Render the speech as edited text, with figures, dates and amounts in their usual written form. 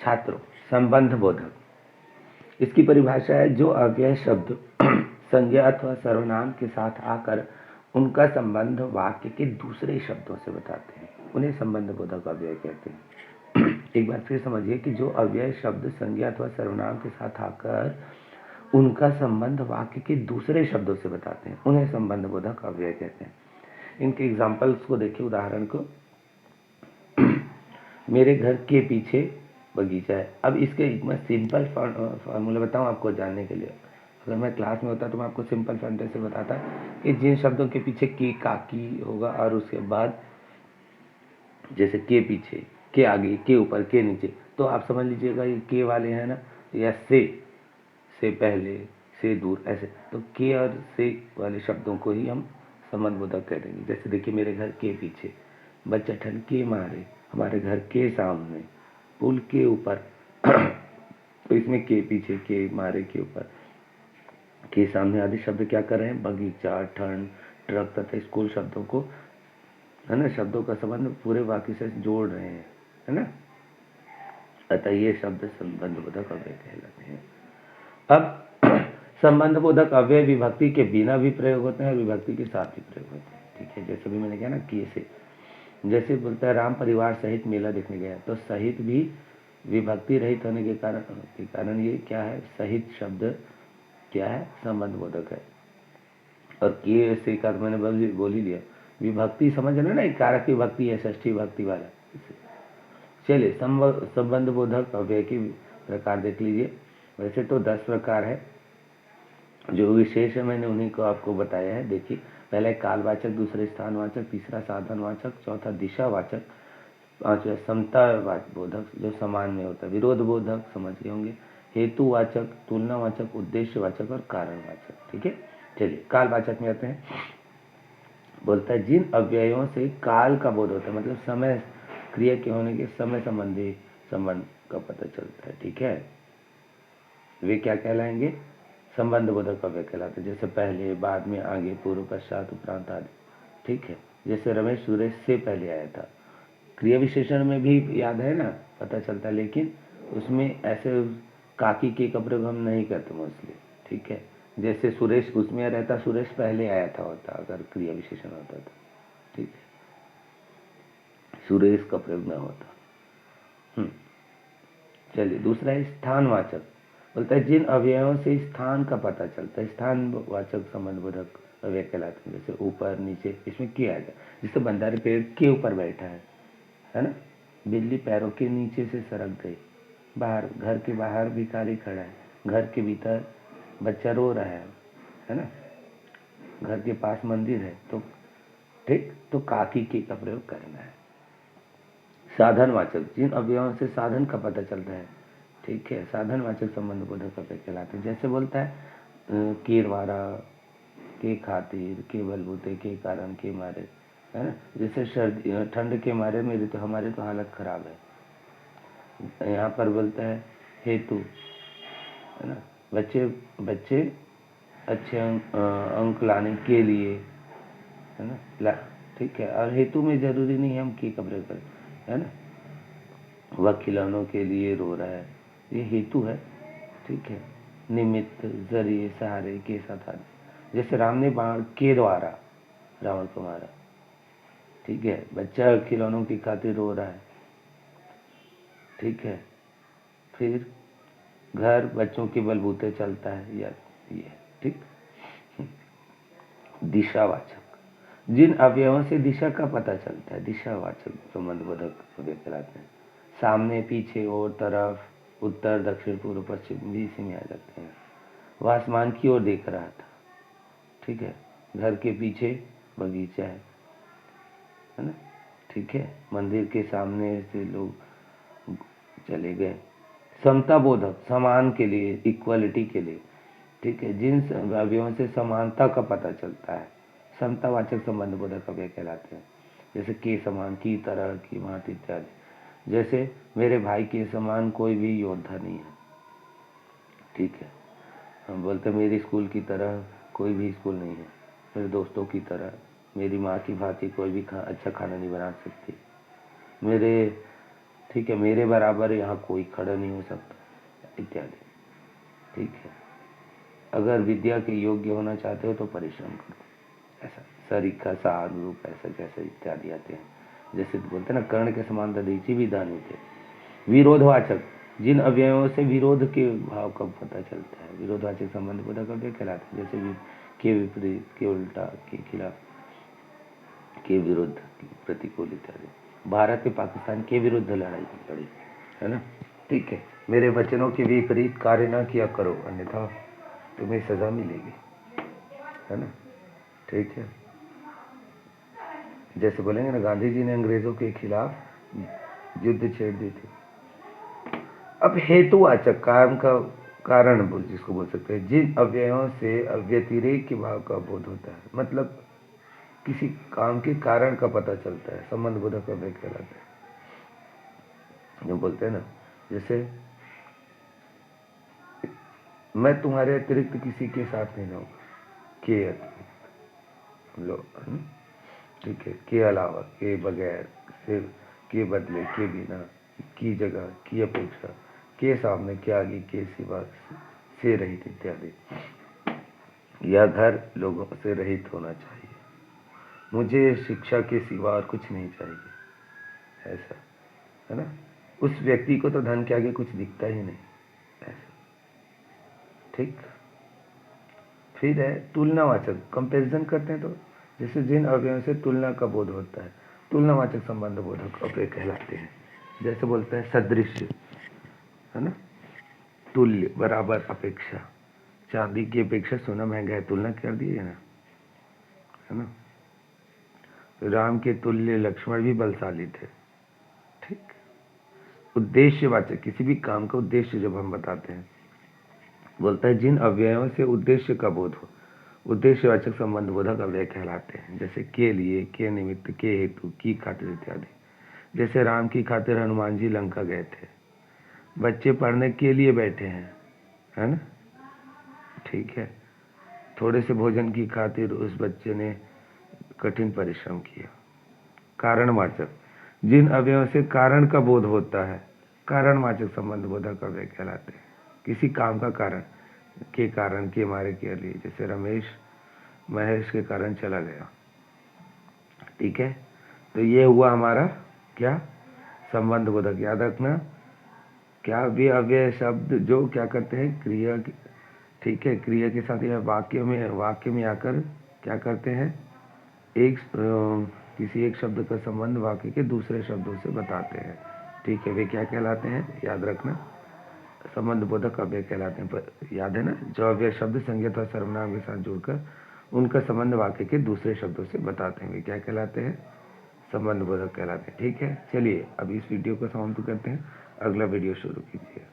छात्रों, संबंध बोधक, इसकी परिभाषा है जो अव्यय शब्द संज्ञा अथवा सर्वनाम के साथ आकर उनका संबंध वाक्य के दूसरे शब्दों से बताते हैं, उन्हें संबंध बोधक अव्यय कहते हैं। एक बार फिर समझिए कि जो अव्यय शब्द संज्ञा अथवा सर्वनाम के साथ आकर उनका संबंध वाक्य के दूसरे शब्दों से बताते हैं, उन्हें संबंध बोधक अव्यय कहते हैं। इनके एग्जाम्पल्स को देखिए, उदाहरण को। मेरे घर के पीछे बगीचा है। अब इसके मैं सिंपल फार्मूला बताऊं आपको जानने के लिए। अगर मैं क्लास में होता तो मैं आपको सिंपल सेंटेंस से बताता कि जिन शब्दों के पीछे के काकी होगा और उसके बाद जैसे के पीछे, के आगे, के ऊपर, के नीचे, तो आप समझ लीजिएगा ये के वाले हैं ना, या से पहले, से दूर, ऐसे। तो के और से वाले शब्दों को ही हम संबंध बोधक कह देंगे। जैसे देखिए, मेरे घर के पीछे, बच्चा ठन के मारे, हमारे घर के सामने, पुल के ऊपर। तो इसमें के पीछे, के मारे, के ऊपर, के सामने आदि शब्द क्या कर रहे हैं? बगीचा, ठंड, ट्रक तथा स्कूल शब्दों को, है ना, शब्दों का संबंध पूरे वाक्य से जोड़ रहे हैं, है ना। अतः ये शब्द संबंध बोधक अव्यय कहलाते हैं। अब संबंध बोधक अव्यय विभक्ति के बिना भी प्रयोग होते हैं और विभक्ति के साथ भी प्रयोग होते हैं, ठीक है। जैसे भी मैंने कहा ना, के से, जैसे बोलता है राम परिवार सहित मेला देखने गया, तो सहित भी विभक्ति रहित होने के कारण ये क्या है? सहित शब्द क्या है? संबंध बोधक है। और के से का मैंने बोल ही लिया, विभक्ति समझ रहे ना, कारक की विभक्ति है, षष्ठी विभक्ति वाला। चलिए, संबंध बोधक अव्यय की प्रकार देख लीजिए। वैसे तो 10 प्रकार है, जो विशेष है मैंने उन्हीं को आपको बताया है। देखिए, पहले कालवाचक, दूसरे स्थानवाचक, तीसरा साधनवाचक, चौथा दिशावाचक, पांचवा समता बोधक जो समान में होता है, विरोध बोधक समझ गए होंगे, हेतुवाचक, तुलनावाचक, उद्देश्यवाचक और कारणवाचक, ठीक है। चलिए, कालवाचक में आते हैं। बोलता है जिन अव्ययों से काल का बोध होता है, मतलब समय, क्रिया के होने के समय संबंधी संबंध का पता चलता है, ठीक है, वे क्या कहलाएंगे? संबंध बोधक अव्यय कहलाते हैं। जैसे पहले, बाद में, आगे, पूर्व, पश्चात, उपरांत आदि, ठीक है। जैसे रमेश सुरेश से पहले आया था, क्रिया विशेषण में भी याद है ना, पता चलता है, लेकिन उसमें ऐसे काकी के का प्रयोग हम नहीं करते मोस्टली, ठीक है। जैसे सुरेश, उसमें रहता सुरेश पहले आया था होता, अगर क्रिया विशेषण होता तो, ठीक है, सुरेश का प्रयोग ना होता। चलिए, दूसरा है स्थानवाचक। बोलता है जिन अवयवों से स्थान का पता चलता है, स्थानवाचक संबंध बोधक अव्यय कहलाते हैं। जैसे ऊपर, नीचे, इसमें के आएगा। जैसे बंदारे पेड़ के ऊपर बैठा है ना। बिल्ली पैरों के नीचे से सरक गई। बाहर, घर के बाहर भिखारी खड़ा है। घर के भीतर बच्चा रो रहा है ना। घर के पास मंदिर है, तो ठीक, तो काकी के का प्रयोग करना है। साधनवाचक, जिन अवयवों से साधन का पता चलता है, ठीक है, साधनवाचक संबंध बोधक अव्यय कहलाते हैं। जैसे बोलता है के द्वारा, के खातिर, के बलबूते, के कारण, के मारे, है ना। जैसे सर्दी, ठंड के मारे मेरी तो, हमारी तो हालत खराब है। यहाँ पर बोलता है हेतु, है ना, बच्चे अच्छे अंक लाने के लिए, है ना, ठीक है। और हेतु में जरूरी नहीं है हम के का प्रयोग करें, है ना। वह खिलौनों के लिए रो रहा है, ये हेतु है, ठीक है। निमित्त, जरिए, सहारे, के साथ आदि। जैसे राम ने बाण के द्वारा रावण को मारा, ठीक है, बच्चा खिलौनों की खातिर रो रहा है, ठीक है। फिर घर बच्चों के बलबूते चलता है, या ये, ठीक। दिशावाचक, जिन अवयवों से दिशा का पता चलता है, दिशावाचक संबंध बोधक अव्यय कहलाते हैं। सामने, पीछे, और, तरफ, उत्तर, दक्षिण, पूर्व, पश्चिम भी इसी में आ जाते हैं। वह आसमान की ओर देख रहा था, ठीक है। घर के पीछे बगीचा है ना, ठीक है। मंदिर के सामने से लोग चले गए। समता बोधक, समान के लिए, इक्वलिटी के लिए, ठीक है, जिन अवयवों से समानता का पता चलता है, समतावाचक संबंध बोधक अव्यय कहलाते हैं। जैसे के समान, की तरह, की भांति इत्यादि। जैसे मेरे भाई के समान कोई भी योद्धा नहीं है, ठीक है। हम बोलते मेरी स्कूल की तरह कोई भी स्कूल नहीं है, मेरे दोस्तों की तरह, मेरी माँ की भांति कोई भी अच्छा खाना नहीं बना सकती, मेरे, ठीक है, मेरे बराबर यहाँ कोई खड़ा नहीं हो सकता इत्यादि। ठीक है, अगर विद्या के योग्य होना चाहते हो तो परिश्रम करो, ऐसा सरीखा सा अनुरूप ऐसा जैसे इत्यादि आते हैं। जैसे बोलते हैं ना, कर्ण के समान दधीचि भी दानी थे। विरोधवाचक, जिन अव्ययों से विरोध के भाव का पता चलता है, विरोधवाचक संबंध बोधक अव्यय कहलाते हैं। जैसे के विपरीत, के उल्टा, के खिलाफ, के विरुद्ध, प्रतिकूल इत्यादि। भारत ने पाकिस्तान के विरुद्ध लड़ाई लड़ी, है ना। ठीक है, मेरे वचनों के विपरीत कार्य न किया करो, अन्यथा तुम्हें सजा मिलेगी, है ना। ठीक है, जैसे बोलेंगे ना, गांधी जी ने अंग्रेजों के खिलाफ युद्ध छेड़ दी थी। अब हेतुवाचक, काम का कारण जिसको बोल सकते हैं, जिन अव्ययों से व्यतिरेक के भाव का बोध होता है, मतलब किसी काम के कारण का पता चलता है, संबंध बोधक अव्यय कहलाता है। जो बोलते हैं ना, जैसे मैं तुम्हारे अतिरिक्त किसी के साथ नहीं रहूँगा, के अतिरिक्त लो, ठीक है, के अलावा, के बगैर, सिर्फ, के बदले, के बिना, की जगह, की अपेक्षा, के सामने, के आगे, के सिवा, से रहित इत्यादि। यह घर लोगों से रहित होना चाहिए, मुझे शिक्षा के सिवा और कुछ नहीं चाहिए, ऐसा, है ना। उस व्यक्ति को तो धन के आगे कुछ दिखता ही नहीं, ऐसा। ठीक, फिर है तुलनावाचक, कंपैरिजन करते हैं तो जैसे जिन अवयवों से तुलना का बोध होता है, तुलनावाचक संबंध बोधक अव्यय कहलाते हैं। जैसे बोलते हैं सदृश, है ना, तुल्य, बराबर, अपेक्षा, चांदी की अपेक्षा सोना महंगा है, तुलना कर दी है ना, है ना। राम के तुल्य लक्ष्मण भी बलशाली थे। ठीक, उद्देश्यवाचक, किसी भी काम का उद्देश्य जब हम बताते हैं, बोलता है जिन अव्ययों से उद्देश्य का बोध हो, उद्देश्यवाचक संबंध बोधक अव्यय कहलाते हैं। जैसे के लिए, के निमित्त, के हेतु, की खातिर इत्यादि। जैसे राम की खातिर हनुमान जी लंका गए थे, बच्चे पढ़ने के लिए बैठे हैं, है ना। ठीक है, थोड़े से भोजन की खातिर उस बच्चे ने कठिन परिश्रम किया। कारणवाचक, जिन अव्ययों से कारण का बोध होता है, कारणवाचक संबंध बोधक अव्यय कहलाते हैं। किसी काम का कारण, के कारण, के मारे के लिए। जैसे रमेश महेश के कारण चला गया। ठीक है, तो ये हुआ हमारा क्या, संबंध बोधक। याद रखना, क्या भी अव्यय शब्द जो क्या करते हैं, क्रिया, ठीक है, क्रिया के साथ या वाक्य में आकर क्या करते हैं, किसी एक शब्द का संबंध वाक्य के दूसरे शब्दों से बताते हैं। ठीक है, वे क्या कहलाते हैं, याद रखना, संबंध बोधक अव्यय कहलाते हैं। पर याद है ना, जो अव्यय शब्द संज्ञा और सर्वनाम के साथ जुड़कर उनका संबंध वाक्य के दूसरे शब्दों से बताते हैं, वे क्या कहलाते हैं, संबंध बोधक कहलाते हैं। ठीक है, चलिए अब इस वीडियो को समाप्त करते हैं, अगला वीडियो शुरू कीजिए।